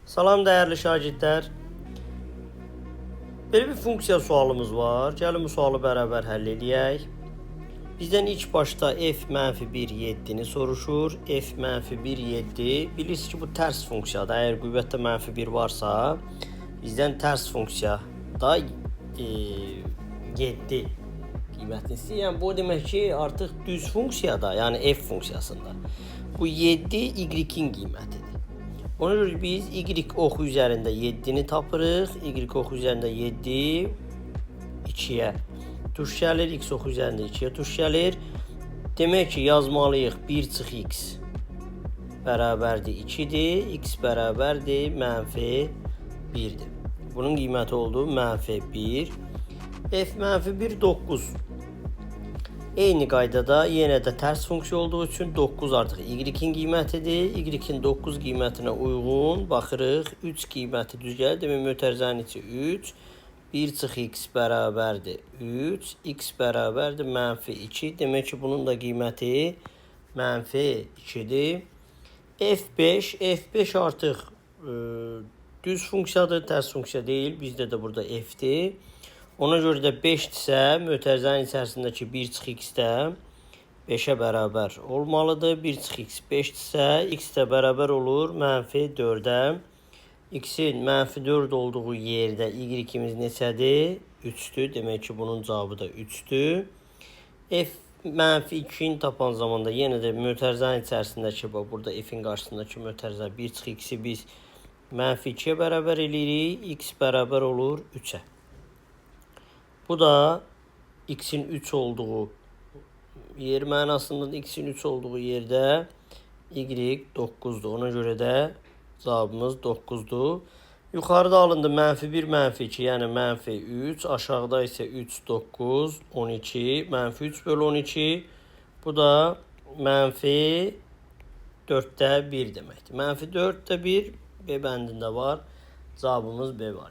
Salam değerli şagirdlər. Belə bir funksiya sualımız var. Gəlin bu sualı beraber həll edək. Bizdən ilk başta f-1 7'ni soruşur. f-1 7. Bilirsiniz ki bu ters funksiyadır. Əgər qüvvətdə -1 varsa, bizdən ters funksiya da 7 qiymətini istəyir. Yəni bu demək ki artıq düz funksiyada, yəni f funksiyasında bu 7 y-in qiymətidir. Ona göre biz y oxu üzərində 7'ni tapırıq. Y oxu üzərində 7 2'yə tuş gəlir. X oxu üzərində 2'yə tuş gəlir. Demək ki yazmalıyıq 1 çıx x bərabərdir 2'dir. X bərabərdir -1'dir. Bunun qiyməti oldu -1. F-1 9. Eyni qaydada yenə də tərs funksiya olduğu üçün 9 artıq y-in qiymətidir. Y-in 9 qiymətinə uyğun baxırıq. 3 qiyməti düz gəlir. Demək mötərizənin içi 3. 1 çıx x bərabərdir 3. X bərabərdir -2. Demək ki bunun da qiyməti -2'dir. F5 artıq düz funksiyadır, tərs funksiya deyil. Bizdə də burada f'dir. Ona görə də 5'dirsə, mötərizənin içərisindəki 1 çıx x də 5'ə bərabər olmalıdır. 1 çıx x 5'dirsə, x də bərabər olur -4'ə. X'in -4 olduğu yerdə y-imiz neçədir? 3'dür. Demək ki bunun cavabı da 3'dür. F-2'ni tapan zamanda yenə də mötərizənin içərisindəki, burada f'in qarşısındakı mötərizə 1 çıx x'i biz -2'yə bərabər eləyirik. X bərabər olur 3'ə. Bu da x'in 3 olduğu yer mənasında, x'in 3 olduğu yerdə y 9'dur. Ona görə də cavabımız 9'dur. Yuxarıda alındı -1, -2, yəni -3. Aşağıda isə 3, 9, 12, -3 bölü 12. Bu da -4'də 1 deməkdir. -4'də 1 B bəndində var. Cavabımız B var.